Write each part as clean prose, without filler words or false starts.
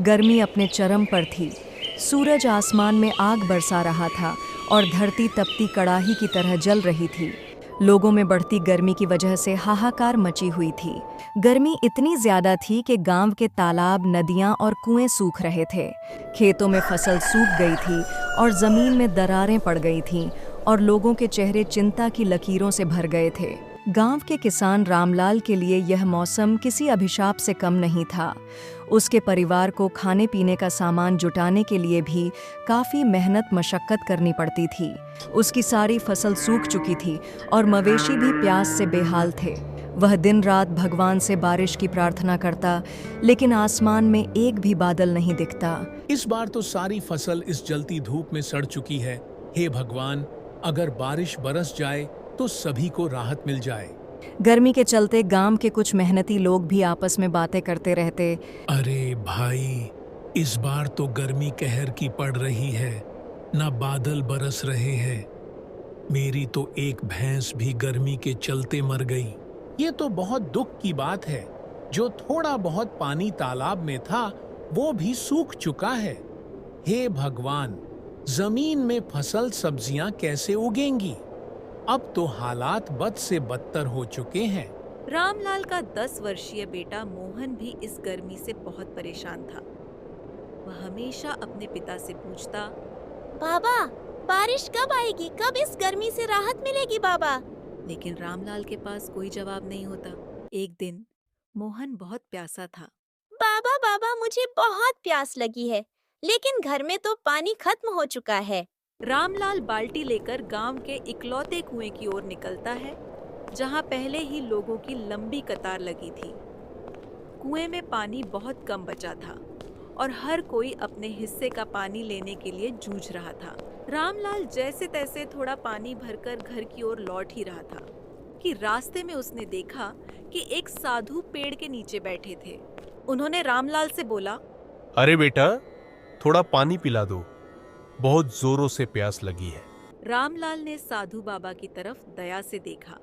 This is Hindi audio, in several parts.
गर्मी अपने चरम पर थी। सूरज आसमान में आग बरसा रहा था और धरती तपती कड़ाही की तरह जल रही थी। लोगों में बढ़ती गर्मी की वजह से हाहाकार मची हुई थी। गर्मी इतनी ज्यादा थी कि गांव के तालाब, नदियां और कुएं सूख रहे थे। खेतों में फसल सूख गई थी और जमीन में दरारें पड़ गई थीं और लोगों के चेहरे चिंता की लकीरों से भर गए थे। गांव के किसान रामलाल के लिए यह मौसम किसी अभिशाप से कम नहीं था। उसके परिवार को खाने पीने का सामान जुटाने के लिए भी काफ़ी मेहनत मशक्कत करनी पड़ती थी। उसकी सारी फसल सूख चुकी थी और मवेशी भी प्यास से बेहाल थे। वह दिन रात भगवान से बारिश की प्रार्थना करता, लेकिन आसमान में एक भी बादल नहीं दिखता। इस बार तो सारी फसल इस जलती धूप में सड़ चुकी है। हे भगवान, अगर बारिश बरस जाए तो सभी को राहत मिल जाए। गर्मी के चलते गांव के कुछ मेहनती लोग भी आपस में बातें करते रहते। अरे भाई, इस बार तो गर्मी कहर की पड़ रही है, ना बादल बरस रहे हैं। मेरी तो एक भैंस भी गर्मी के चलते मर गई। ये तो बहुत दुख की बात है। जो थोड़ा बहुत पानी तालाब में था वो भी सूख चुका है। हे भगवान, जमीन में फसल सब्जियां कैसे उगेंगी? अब तो हालात बद से बदतर हो चुके हैं। रामलाल का 10 वर्षीय बेटा मोहन भी इस गर्मी से बहुत परेशान था। वह हमेशा अपने पिता से पूछता, बाबा, बारिश कब आएगी? कब इस गर्मी से राहत मिलेगी बाबा? लेकिन रामलाल के पास कोई जवाब नहीं होता। एक दिन मोहन बहुत प्यासा था। बाबा बाबा, मुझे बहुत प्यास लगी है, लेकिन घर में तो पानी खत्म हो चुका है। रामलाल बाल्टी लेकर गांव के इकलौते कुएं की ओर निकलता है, जहां पहले ही लोगों की लंबी कतार लगी थी। कुएं में पानी बहुत कम बचा था और हर कोई अपने हिस्से का पानी लेने के लिए जूझ रहा था। रामलाल जैसे तैसे थोड़ा पानी भरकर घर की ओर लौट ही रहा था कि रास्ते में उसने देखा कि एक साधु पेड़ के नीचे बैठे थे। उन्होंने रामलाल से बोला, अरे बेटा, थोड़ा पानी पिला दो, बहुत जोरों से प्यास लगी है। रामलाल ने साधु बाबा की तरफ दया से देखा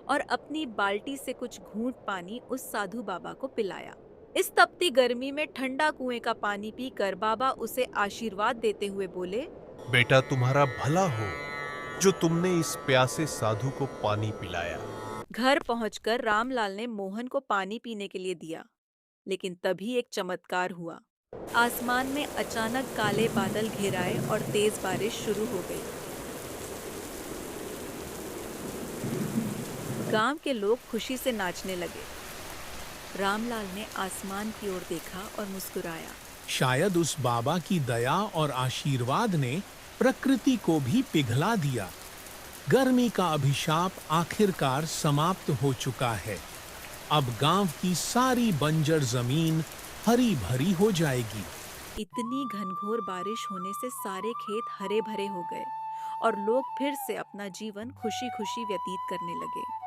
और अपनी बाल्टी से कुछ घूंट पानी उस साधु बाबा को पिलाया। इस तपती गर्मी में ठंडा कुएं का पानी पीकर बाबा उसे आशीर्वाद देते हुए बोले, बेटा, तुम्हारा भला हो जो तुमने इस प्यासे साधु को पानी पिलाया। घर पहुंचकर रामलाल ने मोहन को पानी पीने के लिए दिया, लेकिन तभी एक चमत्कार हुआ। आसमान में अचानक काले बादल घिर आए और तेज बारिश शुरू हो गई। गांव के लोग खुशी से नाचने लगे। रामलाल ने आसमान की ओर देखा और मुस्कुराया। शायद उस बाबा की दया और आशीर्वाद ने प्रकृति को भी पिघला दिया। गर्मी का अभिशाप आखिरकार समाप्त हो चुका है। अब गांव की सारी बंजर जमीन हरी भरी हो जाएगी। इतनी घनघोर बारिश होने से सारे खेत हरे भरे हो गए और लोग फिर से अपना जीवन खुशी खुशी व्यतीत करने लगे।